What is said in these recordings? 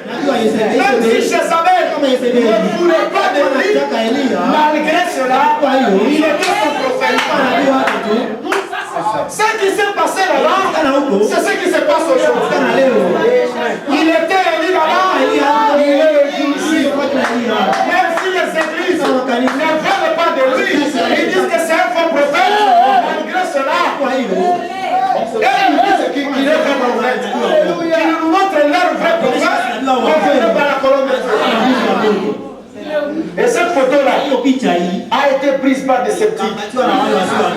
Même si Jézabel ne voulait pas d'Élie, malgré cela, il était son prophète. Ce qui s'est passé là-bas, c'est ce qui se passe aujourd'hui. Il était Élie là-bas, il est ici. Même si les églises ne veulent pas de lui, ils disent que c'est un faux prophète, malgré cela, et ils disent qu'il est vrai prophète. Ils nous montrent leur vrai prophète, on vient par la colonne de feu. Et cette photo-là a été prise par des sceptiques.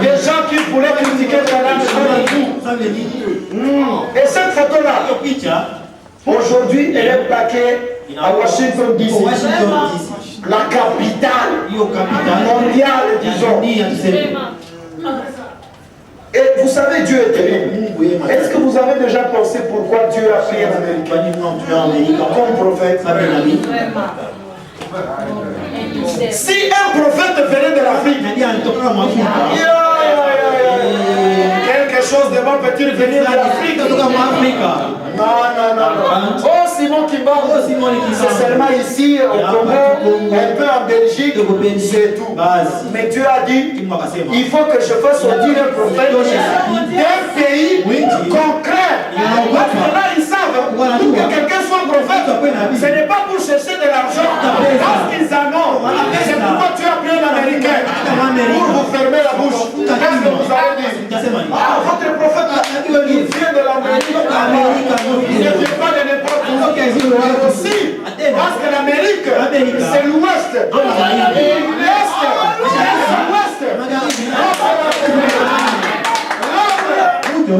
Des gens qui voulaient critiquer Branham et tout. Et cette photo-là, aujourd'hui, elle est plaquée à Washington DC. La capitale mondiale, disons. Et vous savez, Dieu est terrible. Est-ce que vous avez déjà pensé pourquoi Dieu a pris un Américain comme prophète? Si un prophète venait de l'Afrique, quelque chose de bon peut-il venir de l'Afrique? Non. Oh, Simon Kimba, c'est seulement ici au Congo, un peu en Belgique, c'est tout. Mais Dieu a dit, il faut que je fasse sortir un prophète d'un pays concret. Parce que là, ils savent, pour que quelqu'un soit prophète, ce n'est pas pour chercher de l'argent, parce qu'ils en ont. C'est pourquoi tu as pris l'Américain, pour vous fermer la bouche. Qu'est-ce que vous allez dire? Votre prophète, il vient de l'Amérique. Il ne vient pas de n'importe où. Aussi, parce que l'Amérique, c'est l'Ouest. L'Est, c'est l'Ouest.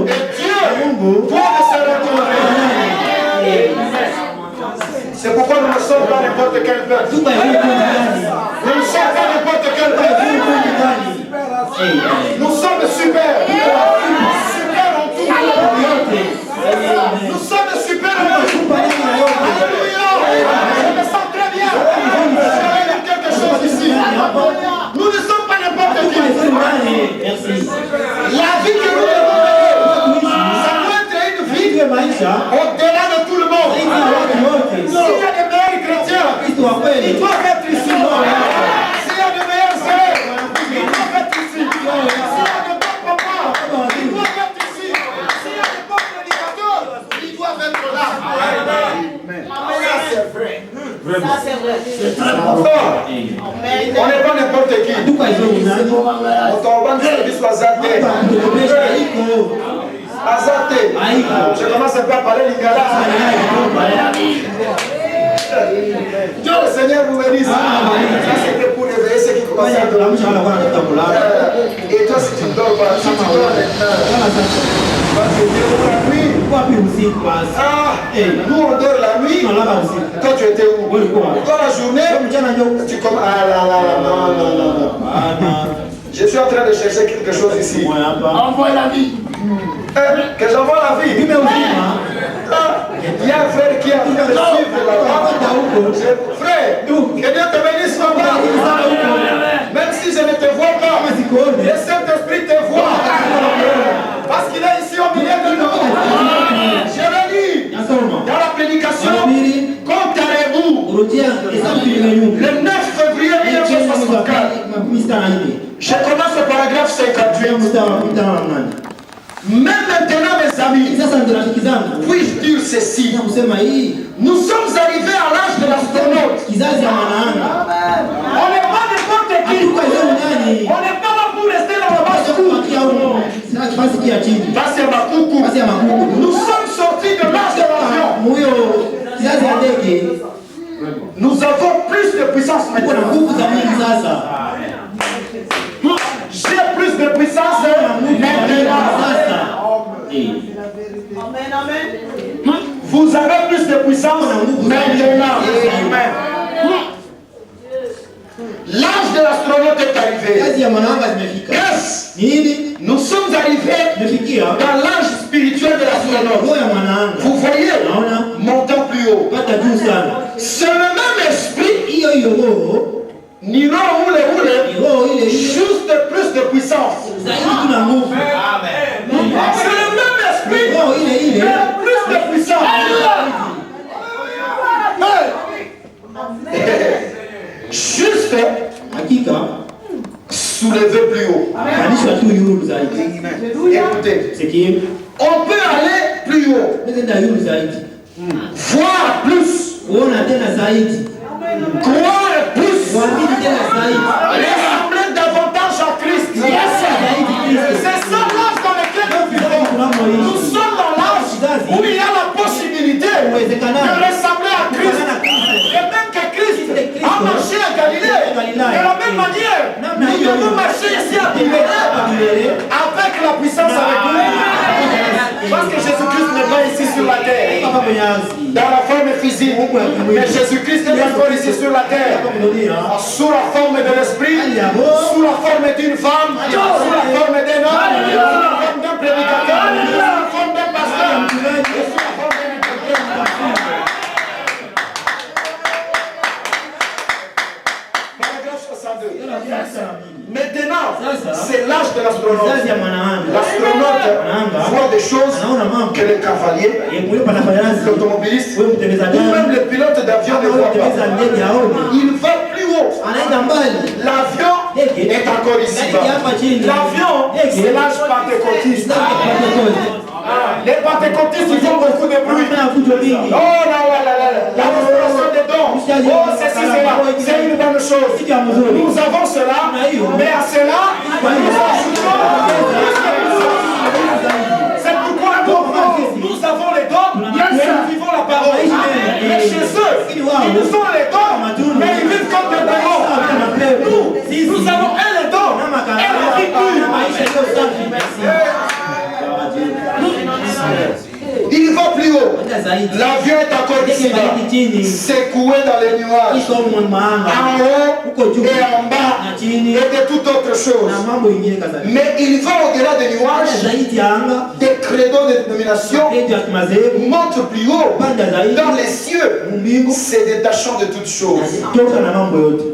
Et Dieu doit se retrouver. C'est pourquoi nous ne sommes pas n'importe quel peuple. Nous ne sommes pas n'importe quel peuple. Nous sommes super. Super en tout. Nous sommes super en tout. Alléluia. Je me sens très bien. Je vais dire quelque chose ici. Nous ne sommes pas n'importe qui. La vie que nous devons mener, ça doit être une vie au-delà de tout le monde. S'il y a des meilleurs chrétiens, ils doivent être ici. S'il y a de meilleurs frères, ils doivent être ici. S'il y a de bons papas, ils doivent être ici. S'il y a de bons prédicateurs, ils doivent être là. Ça c'est vrai. Ça c'est vrai. On n'est pas n'importe qui. On tombe en service à Zate. Azate. Je commence un peu à parler lingala. Dieu le Seigneur vous bénisse. Ça c'était pour réveiller ceux qui commencent à dormir. Et toi si tu ne dors pas, si tu dors maintenant, parce que Dieu dort la nuit. Nous on dort la nuit. Toi tu étais où? Toi la journée, tu commences. Ah là là, non. Je suis en train de chercher quelque chose ici. Envoie la vie. Que j'envoie la vie. Il y a un frère qui a fait le suivre là-bas. Frère, que Dieu te bénisse là-bas. Même si je ne te vois pas, le Saint-Esprit te voit. Parce qu'il est ici au milieu de nous. Je le dis dans la prédication, comptarez-vous. Le 9 février 1964. Je commence le paragraphe 58. Même maintenant, mes amis, puis-je dire ceci? Nous sommes arrivés à l'âge de l'astronaute. On n'est pas n'importe qui. On n'est pas là pour rester dans la basse cour. Nous sommes sortis de l'âge de l'avion. Nous avons plus de puissance maintenant. J'ai plus de puissance maintenant. Vous avez plus de puissance maintenant. L'âge de l'astronaute est arrivé. Yes. Nous sommes arrivés dans l'âge spirituel de l'astronaute. Vous voyez, montant plus haut. C'est le même esprit. Niro roule, juste plus de puissance. C'est le même esprit, mais plus de puissance. fait soulever plus haut. Écoutez, on peut aller plus haut, voir plus, croire plus, ressembler davantage à Christ. C'est ça l'âge dans lequel nous vivons. Nous sommes dans l'âge où il y a la possibilité de ressembler à Christ. Et même que Christ a marché à Galilée, de la même manière, nous devons marcher ici à Tibéré avec la puissance avec nous. Parce que Jésus-Christ n'est pas ici sur la terre, dans la forme physique, mais Jésus-Christ est encore ici sur la terre, sous la forme de l'esprit, sous la forme d'une femme, sous la forme d'un homme, sous la forme d'un prédicateur, sous la forme d'un pasteur, et sous la forme d'un interprète. Paragraphe 62. Maintenant, c'est l'âge de l'astronaute. L'astronaute voit des choses que les cavaliers, l'automobiliste, ou même les pilotes d'avion ne voient pas. Il va plus haut. L'avion est encore ici-bas. L'avion, c'est l'âge pentecôtiste. Les pentecôtistes, ils font beaucoup de bruit. Oh là là là là, la restauration des dons. Oh, ceci, cela. C'est une bonne chose. Nous avons cela, mais à cela, nous ajoutons. C'est pourquoi nous avons les dons, mais nous vivons la parole. Mais chez eux, ils ont les dons, mais ils vivent comme des démons. Nous avons les dons, et la vie pure. Il va plus haut. L'avion est encore ici-bas, secoué dans les nuages, en haut et en bas, et de toute autre chose. Mais il va au-delà des nuages, des credos de dénomination montent plus haut dans les cieux, se détachant de toutes choses.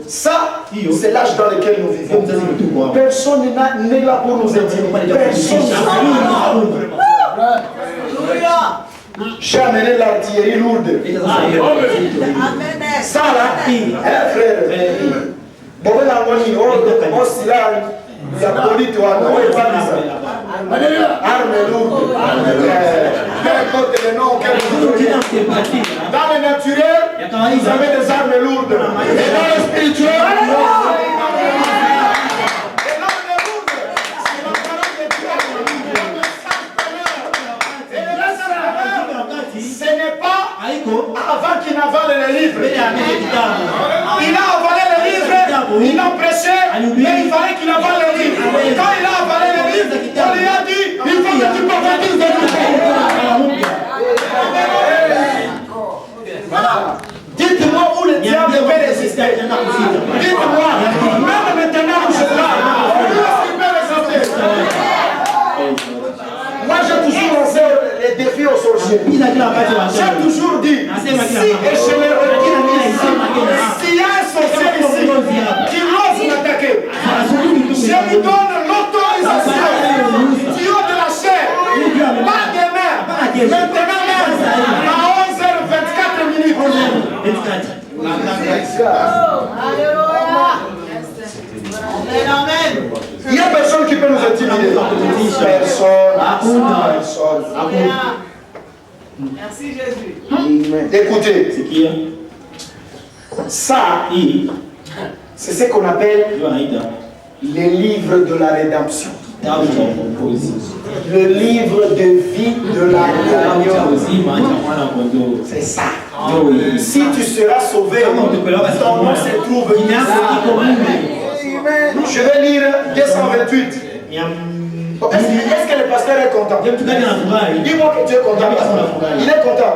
Ça, c'est l'âge dans lequel nous vivons. Personne n'est là pour nous aider. Personne. J'ai amené l'artillerie lourde. Ça là, frère. Bon, là, on s'y a, il y a police, on est pas ça. Armes lourdes. Dans le naturel, vous avez des armes lourdes. Et dans le spirituel, avant qu'il n'avale les livres. Il a avalé les livres, il a prêché, mais il fallait qu'il avale les livres. Quand il a avalé les livres, on lui a dit, il faut que tu prophétises de nous. Dites-moi où le diable peut résister. Dites-moi, même maintenant où je suis là, où est-ce qu'il peut résister? Moi j'ai toujours lancé les défis aux sorciers. J'ai toujours dit, si et je le redis, s'il y a un sorcier ici qui ose m'attaquer, je lui donne l'autorisation du haut de la chair, pas demain, maintenant même, à 11h24 minutes. Il n'y a personne qui peut nous intimider. Personne. Merci Jésus. Écoutez, ça, c'est ce qu'on appelle les livres de la rédemption. Le livre de vie de la rédemption. C'est ça. Si tu seras sauvé, ton nom se trouve ici. Je vais lire 228. Est-ce que le pasteur est content? Dis-moi que tu es content. Il est content.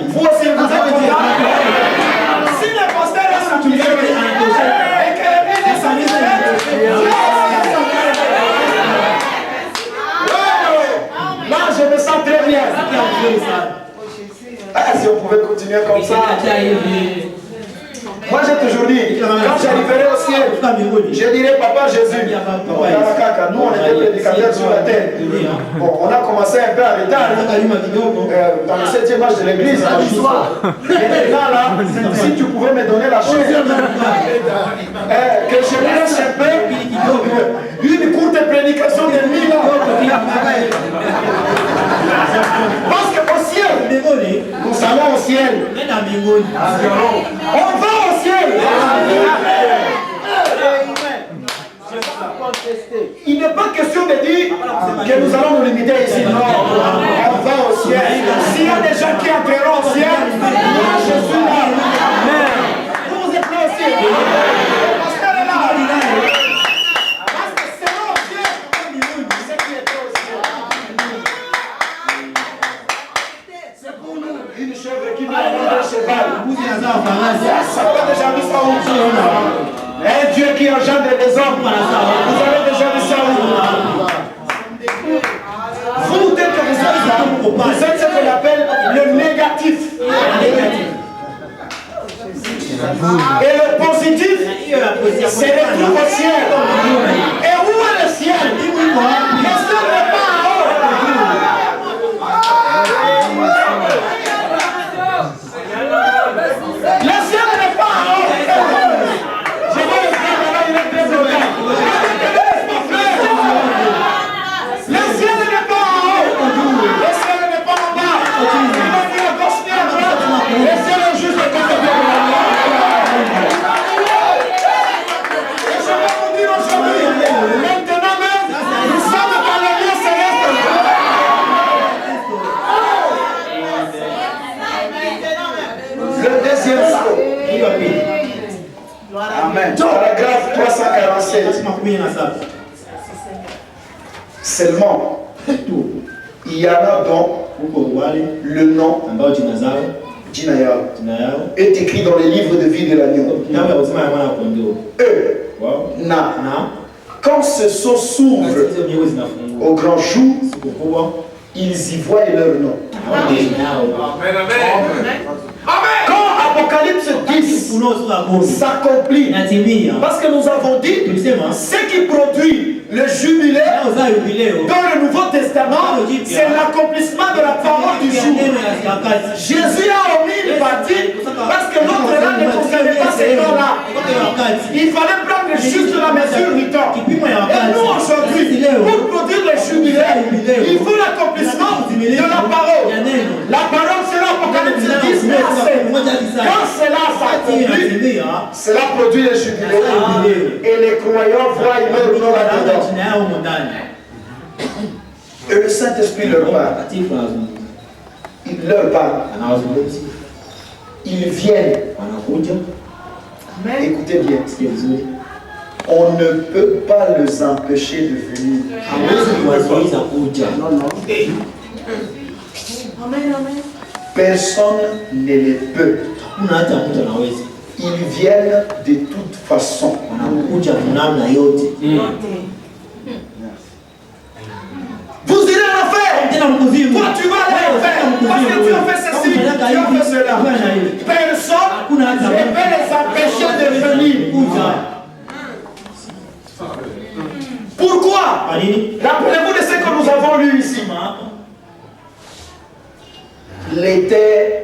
Vous aussi, vous êtes content. Si le pasteur est satisfait et que il est satisfait, là je me sens très bien. Ah, si on pouvait continuer comme ça. Moi j'ai toujours dit, quand j'arriverai au ciel, ciel, je dirais Papa Jésus. Nous, on était prédicateurs sur la terre. Bon, on a commencé un peu à retard. Dans le 7e âge de l'église, à l'histoire. Et là, si tu pouvais me donner la chose, que je me laisse un peu, une courte prédication de 1000 ans. Parce qu'au ciel, nous allons au ciel. On va au ciel. Il n'est pas question de dire que nous allons nous limiter ici. Non, on va au ciel. S'il y a des gens qui entreront au ciel, moi je suis là. Vous êtes là aussi. Parce qu'elle est là. Parce que c'est là au ciel. C'est qui était au ciel. C'est pour nous une chèvre qui va avoir un cheval. Ça peut déjà vu ça où? Un Dieu qui engendre des hommes. Vous avez déjà vu ça où? Vous, dès que vous êtes là, vous êtes ce qu'on appelle le négatif. Et le positif, c'est le trou au ciel. Et où est le ciel? Le ciel n'est pas en haut. Le ciel n'est pas en haut. Je vais le faire là, il est très bloqué. Le ciel n'est pas en haut. Le ciel n'est pas en bas. Il n'est ni à gauche ni à droite. Le ciel est juste à côté de moi. Et je vais vous dire aujourd'hui, maintenant même, nous sommes dans le lieu céleste. Le deuxième saut. Amen. Paragraphe 347. Seulement, il y en a dont le nom Jinayao est écrit dans les livres de vie de l'agneau. Eux, quand ce saut s'ouvre au grand jour, ils y voient leur nom. Quand Apocalypse 10 s'accomplit, parce que nous avons dit ce qui produit le jubilé dans le Nouveau Testament, c'est l'accomplissement de la parole du jour. Jésus a omis une partie parce que notre langue ne concernait pas ces temps-là. Il fallait prendre juste la mesure du temps. Et nous aujourd'hui, pour produire le jubilé, il faut l'accomplissement de la parole. La parole sera Apocalypse 10 verset. Quand cela s'accomplit, cela produit le jubilé. Et les croyants voient leur nom là-dedans. Et le Saint-Esprit leur parle. Il leur parle. Ils viennent. Écoutez bien. On ne peut pas les empêcher de venir. Personne ne les peut. Ils viennent de toute façon. Vous irez en enfer. Toi tu vas aller en enfer. Parce que tu as fait ceci, tu as fait cela. Personne ne peut les empêcher de venir. Pourquoi? Rappelez-vous de ce que nous avons lu ici. Les terres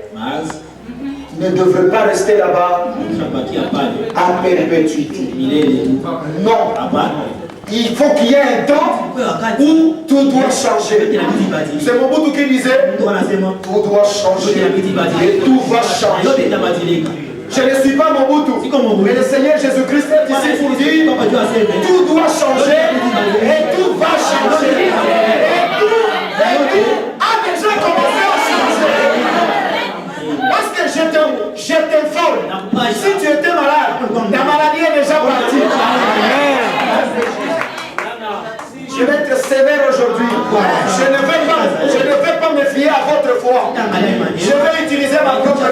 ne devraient pas rester là-bas à perpétuité. Non. Il faut qu'il y ait un temps où tout doit changer. C'est Mobutu qui disait tout doit changer et tout va changer. Je ne suis pas Mobutu, mais le Seigneur Jésus-Christ est ici pour dire tout doit changer et tout va changer. Et tout a déjà commencé à changer. Parce que je t'informe, si tu étais malade, ta maladie est déjà partie. Je vais être sévère aujourd'hui. Je ne vais pas me fier à votre foi. Je vais utiliser ma propre foi.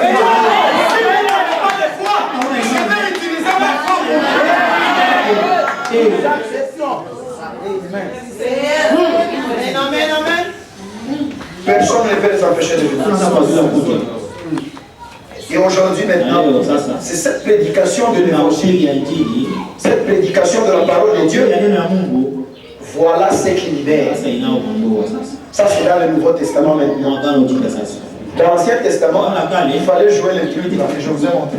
Si vous n'avez pas de foi, je vais utiliser ma propre foi. Personne ne peut les empêcher de venir. Et aujourd'hui maintenant, c'est cette prédication de l'évangile, cette prédication de la parole de Dieu. Voilà ce qui libère. Ça c'est dans le Nouveau Testament maintenant. Dans l'Ancien Testament, il fallait jouer les trucs là que je vous ai montré.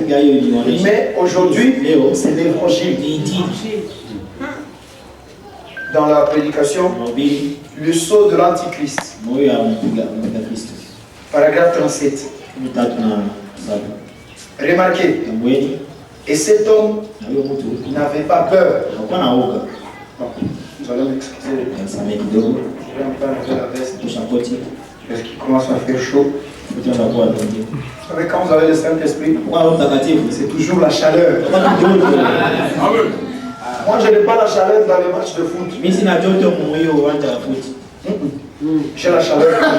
Mais aujourd'hui, c'est l'évangile. Dans la prédication, le sceau de l'Antichrist. Paragraphe 37. Remarquez. Et cet homme n'avait pas peur. Vous allez m'excuser. Je vais un peu enlever la veste. Parce qu'il commence à faire chaud. Vous savez, quand vous avez le Saint-Esprit, c'est toujours la chaleur. Moi, je n'ai pas la chaleur dans les matchs de foot. J'ai la chaleur quand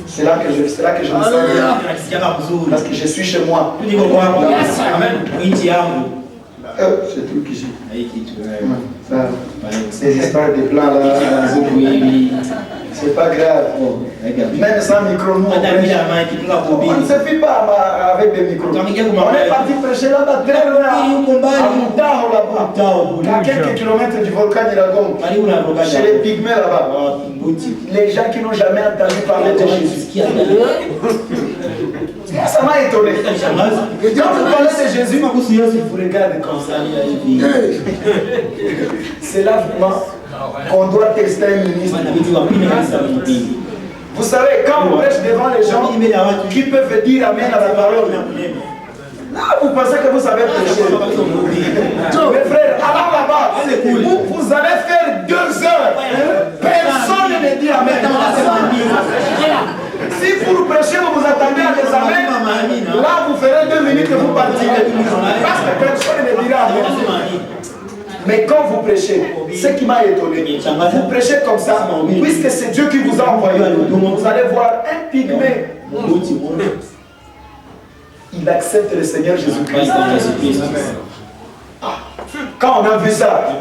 c'est là que je me sens bien. Parce que je suis chez moi. C'est tout qui j'ai. Ces histoires de plans là, c'est pas grave. Même sans micro, nous on ne se fait pas avec des micros. On est parti prêcher là-bas très loin, à Moutao là-bas, à quelques kilomètres du volcan d'Iragon, chez les pygmées là-bas. Les gens qui n'ont jamais entendu parler de Jésus. Ça m'a étonné. Quand vous parlez de Jésus, vous regardez comme ça. C'est là vraiment qu'on doit tester un ministre. Vous savez, quand on prêche devant les gens qui peuvent dire Amen à la parole, là vous pensez que vous savez prêcher. Mes frères, allons là-bas. Vous allez faire 2 heures. Personne ne dit Amen. Si pour prêcher, vous vous attendez à des Amen, là vous ferez 2 minutes et vous partirez. Parce que personne ne dira Amen. Mais quand vous prêchez, ce qui m'a étonné, vous prêchez comme ça, puisque c'est Dieu qui vous a envoyé, vous allez voir un pygmée. Il accepte le Seigneur Jésus-Christ. Quand on a vu ça,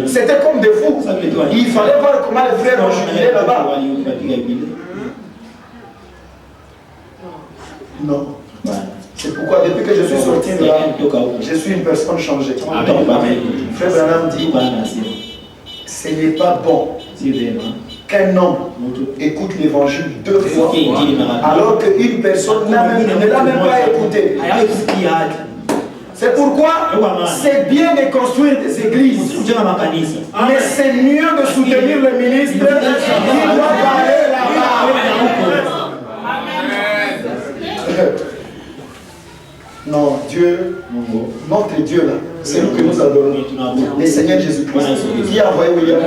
c'était comme des fous. Il fallait voir comment les frères ont jubilé là-bas. Non. C'est pourquoi depuis que je suis sorti de là, je suis une personne changée. Frère Branham dit, ce n'est pas bon qu'un homme écoute l'évangile 2 fois alors qu'une personne ne l'a même pas écouté. C'est pourquoi c'est bien de construire des églises, mais c'est mieux de soutenir le ministre qui doit parler là-bas. Non, Dieu, notre Dieu là, c'est nous que nous adorons. Le Seigneur Jésus-Christ, qui a envoyé William,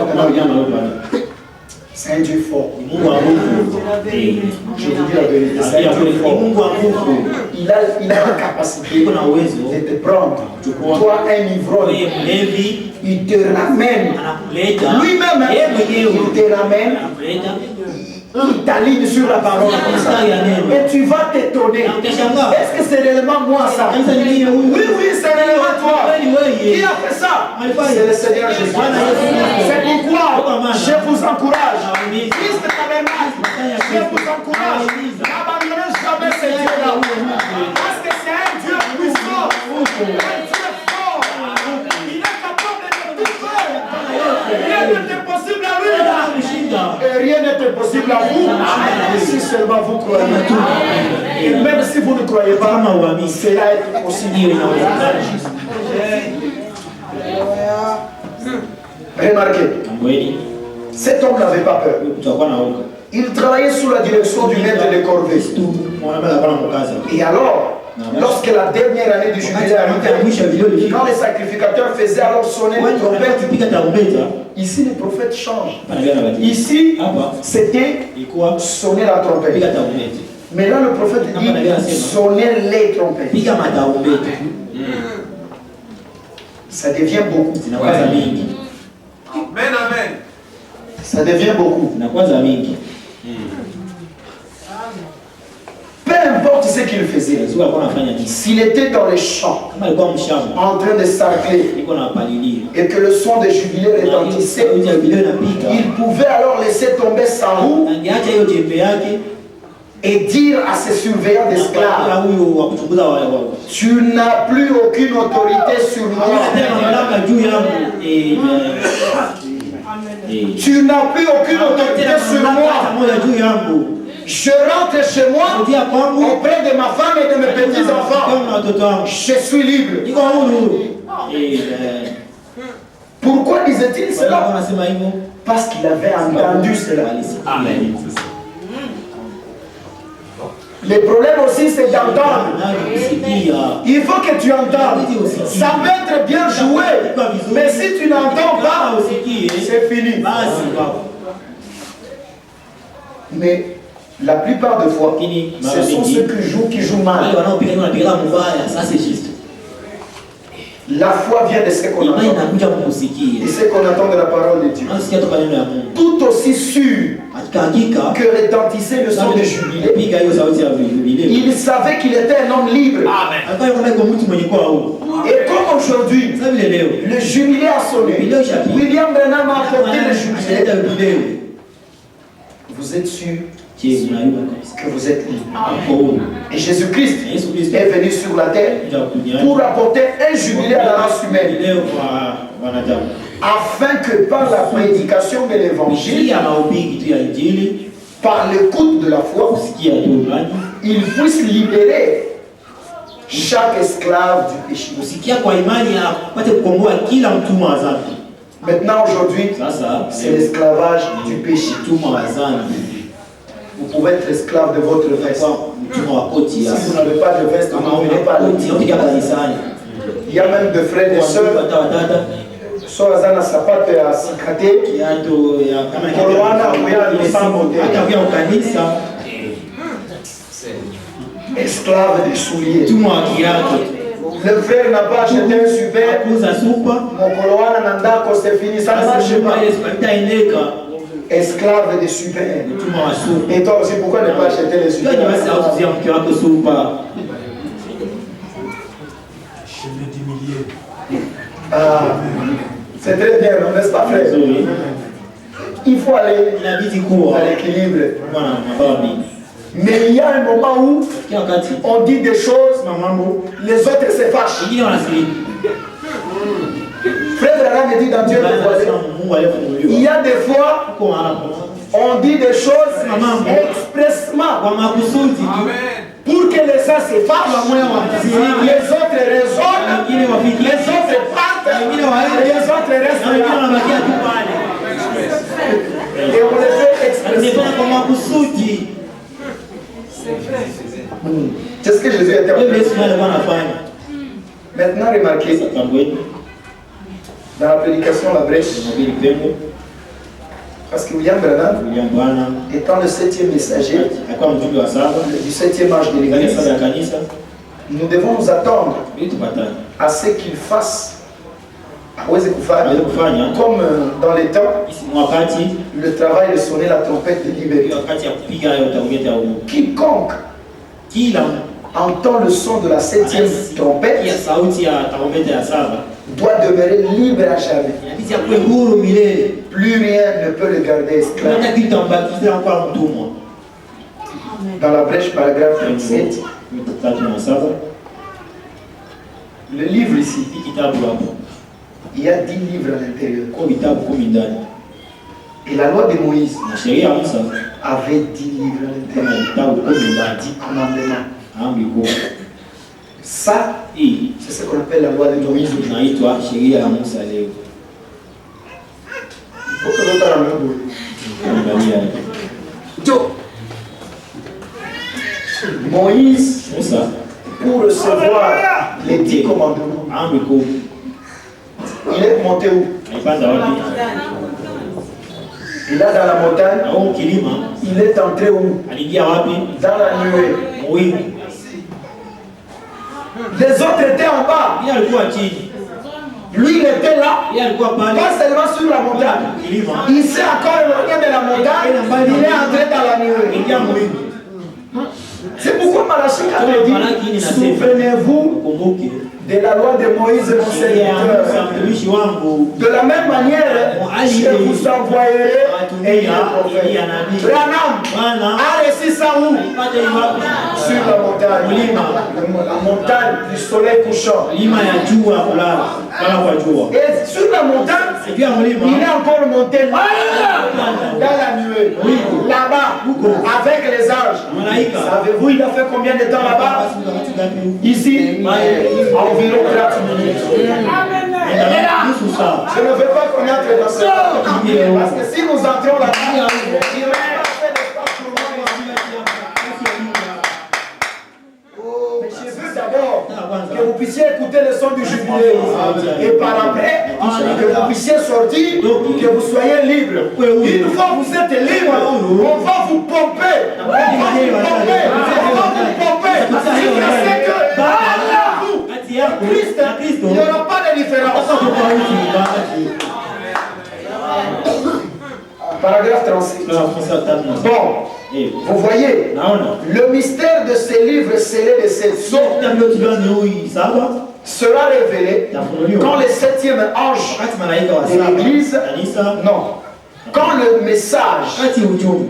c'est un Dieu fort. Je vous dis la vérité, c'est un Dieu fort. Il a la capacité de te prendre. Toi, un ivrogne, il te ramène. Lui-même, il te ramène. Il t'aligne sur la parole comme ça. Et tu vas t'étonner. Est-ce que c'est réellement moi ça? Oui, c'est réellement toi. Qui a fait ça? C'est le Seigneur Jésus. C'est pourquoi je vous encourage. Fils de tabernacle, je vous encourage. N'abandonnez jamais ce Dieu-là. Parce que c'est un Dieu puissant. Un Dieu fort. Il est capable de tout faire. Rien n'est possible à lui. Et rien n'est possible à vous si seulement vous croyez. Et même si vous ne croyez pas, cela est possible. Remarquez, cet homme n'avait pas peur. Il travaillait sous la direction du maître de corvée. Et alors, lorsque la dernière année du jubilé arrivait, quand les sacrificateurs faisaient alors sonner les trompettes, ici le prophète change. Ici, c'était sonner la trompette. Mais là, le prophète dit sonner les trompettes. Ça devient beaucoup. Amen, amen. Ça devient beaucoup. Peu importe ce qu'il faisait, s'il était dans les champs, en train de sarcler, et que le son des jubilés retentissait, il pouvait alors laisser tomber sa roue et dire à ses surveillants d'esclaves, tu n'as plus aucune autorité sur moi. Tu n'as plus aucune autorité sur moi. Je rentre chez moi auprès de ma femme et de mes petits-enfants. Je suis libre. Pourquoi disait-il cela? Parce qu'il avait entendu cela. Amen. Le problème aussi, c'est d'entendre. Il faut que tu entendes. Ça peut être bien joué, mais si tu n'entends pas, c'est fini. Mais la plupart des fois, ce sont ceux qui jouent mal. La foi vient de ce qu'on entend. Et ce qu'on entend de la parole de Dieu. Tout aussi sûr que retentissait le son de jubilé, il savait qu'il était un homme libre. Et comme aujourd'hui, le jubilé a sonné, William Branham a apporté le jubilé. Vous êtes sûr que vous êtes libre. Et Jésus-Christ est venu sur la terre pour apporter un jubilé à la race humaine, afin que par la prédication de l'évangile, par l'écoute de la foi, il puisse libérer chaque esclave du péché. Maintenant, aujourd'hui, c'est l'esclavage du péché. Vous pouvez être esclave de votre veste. Si vous n'avez pas de veste, vous ne venez pas. Il y a même des frères et des sœurs. So azana sapato ya sikate. Kolwana kuya lusambo de. Esclave des souliers. Le frère n'a pas acheté un super. Mon kolwana nandako c'est fini, ça ne marche pas. Esclave des super. Et toi aussi, pourquoi ne pas acheter les super? C'est très bien, n'est-ce pas, frère? Il faut aller à l'équilibre. Mais il y a un moment où on dit des choses, les autres se fâchent. Frère Branham me dit dans Dieu il y a des fois, on dit des choses expressement pour que les uns se fâchent, les autres raisonnent, les autres partent, les autres restent là. Et on les fait expressement. C'est ce que Jésus a dit. Maintenant, remarquez, dans la prédication La Brèche, parce que William Branham, étant le 7e messager du 7e âge de l'Église, nous devons nous attendre à ce qu'il fasse comme dans les temps, le travail de sonner la trompette de liberté. Quiconque entend le son de la 7e trompette doit demeurer libre à jamais. Plus rien ne peut le garder esclave. Dans la Brèche, paragraphe 27, le livre ici, il y a 10 livres à l'intérieur. Et la loi de Moïse avait 10 livres à l'intérieur. 10 commandements. Ça, c'est ce qu'on appelle la loi de Moïse. Il faut que l'autre a Moïse, pour recevoir les 10 commandements, il est monté où? Il est dans la montagne. Il est entré où? Dans la nuée. Les autres étaient en bas. Lui, il était là, pas seulement sur la montagne. Il s'est encore éloigné de la montagne. Il est entré dans la nuée. C'est pourquoi Malachie a dit, souvenez-vous de la loi de Moïse, mon Seigneur. De la même manière, je vous envoyerai et il est prophète. Branham a reçu ça où? Sur la montagne. La montagne du soleil couchant. Et sur la montagne, il est encore monté là, dans la nuée. Là-bas, avec les anges. Savez-vous, il a fait combien de temps là-bas? Ici, environ 30 minutes. Je ne veux pas connaître dans ce monde. Parce que si nous entrons là-bas, il y aurait pas fait d'espace pour moi. Mais je veux d'abord que vous puissiez écouter le son du jubilé. Et par après, que vous puissiez sortir, que vous soyez libre. Une fois que vous êtes libre, on va vous pomper. On va vous pomper. On va vous pomper. Christ, il n'y aura pas de différence. Paragraphe 36. Bon, vous voyez, le mystère de ces livres scellés de ces sceaux sera révélé quand le 7e ange de l'Église, non, quand le message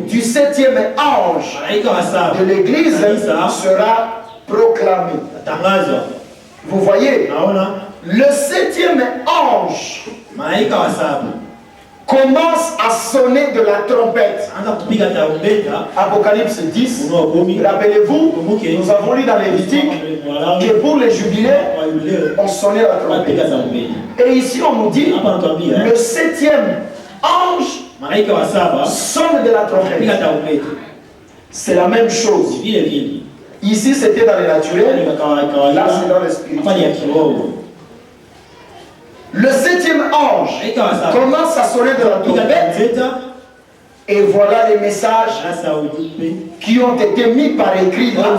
du 7e ange de l'Église sera proclamé. Vous voyez, le 7e ange commence à sonner de la trompette. Apocalypse 10. Rappelez-vous, nous avons lu dans Lévitique que pour les jubilés, on sonnait la trompette. Et ici, on nous dit, le 7e ange sonne de la trompette. C'est la même chose. Ici, c'était dans le naturel. Là, c'est dans l'esprit. Le 7e ange commence à sonner de la trompette. Et voilà les messages qui ont été mis par écrit là.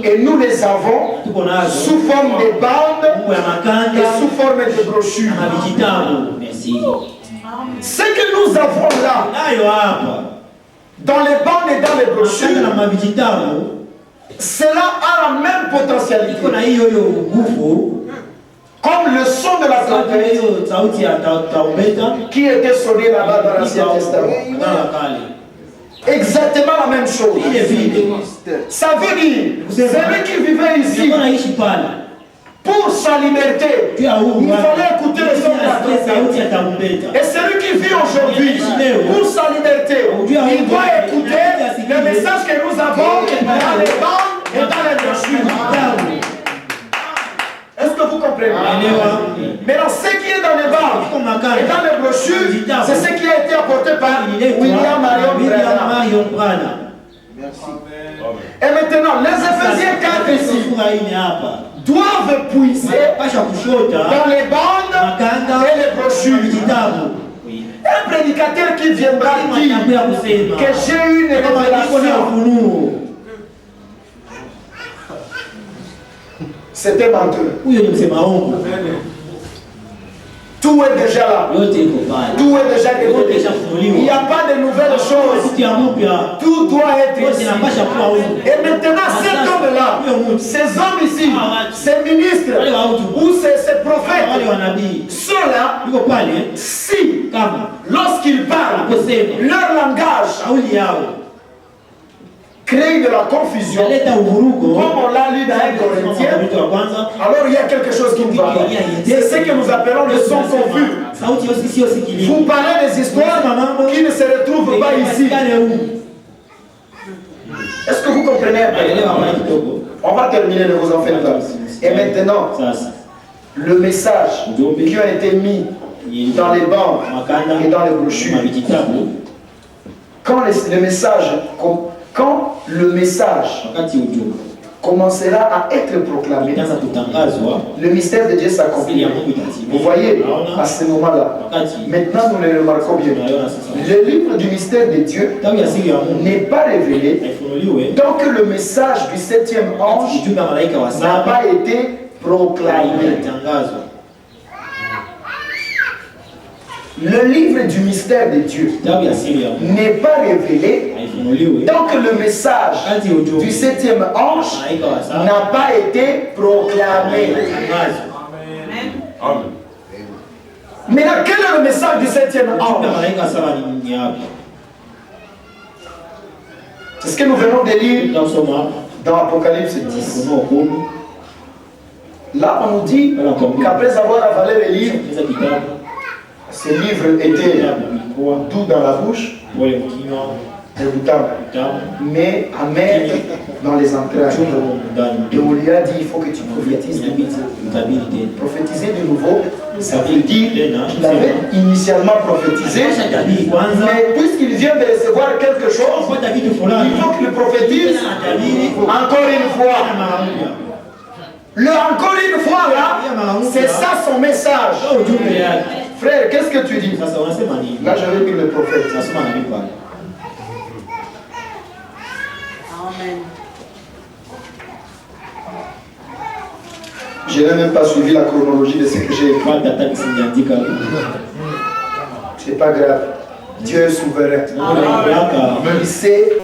Et nous les avons sous forme de bandes et sous forme de brochures. Ce que nous avons là, dans les bandes et dans les brochures, cela a la même potentialité. Comme le son de la trompette qui était sonné là-bas dans l'Ancien Testament. Exactement la même chose. Ça veut dire, celui qui vivait ici, pour sa liberté, il fallait écouter le son de la trompette. Et celui qui vit aujourd'hui, pour sa liberté, il doit écouter le message que nous avons dans les bandes et dans les brochures. Est-ce que vous comprenez? Maintenant, ce qui est dans les bandes et dans les brochures, c'est ce qui a été apporté par William Marion Branham. Et maintenant, les Éphésiens 4 ici doivent puiser dans les bandes et les brochures. Un prédicateur qui viendra dire que j'ai eu une révélation, c'était menteur. Tout est déjà là. Tout est déjà dévoilé. Il n'y a pas de nouvelles choses. Tout doit être ici. Et maintenant, cet homme-là, ces hommes ici, ces ministres ou ces prophètes, ceux-là, si, lorsqu'ils parlent, leur langage crée de la confusion, comme on l'a lu dans 1 Corinthiens, alors il y a quelque chose qui ne va pas. C'est ce que nous appelons le son confus. Vous parlez des histoires qui ne se retrouvent pas ici. Est-ce que vous comprenez? On va terminer, ne vous en faites pas. Et maintenant, le message qui a été mis dans les bandes et dans les brochures, quand le message commencera à être proclamé, le mystère de Dieu s'accomplira. Vous voyez, à ce moment-là, maintenant nous le remarquons bien. Le livre du mystère de Dieu n'est pas révélé tant que le message du 7e ange n'a pas été proclamé. Le livre du mystère de Dieu n'est pas révélé tant que le message du 7e ange n'a pas été proclamé. Maintenant, quel est le message du 7e ange? C'est ce que nous venons de lire dans Apocalypse 10. Là, on nous dit qu'après avoir avalé les livres, ces livres étaient doux dans la bouche, dégoûtants, mais amers dans les entrailles. Et on lui a dit, il faut que tu prophétises de nouveau. Prophétiser de nouveau, ça veut dire qu'il avait initialement prophétisé, mais puisqu'il vient de recevoir quelque chose, il faut qu'il prophétise encore une fois. Le encore une fois là, c'est ça son message. Frère, qu'est-ce que tu dis? Là, je vais dire le prophète. Amen. Je n'ai même pas suivi la chronologie de ce que j'ai écrit. C'est pas grave. Dieu est souverain. Il sait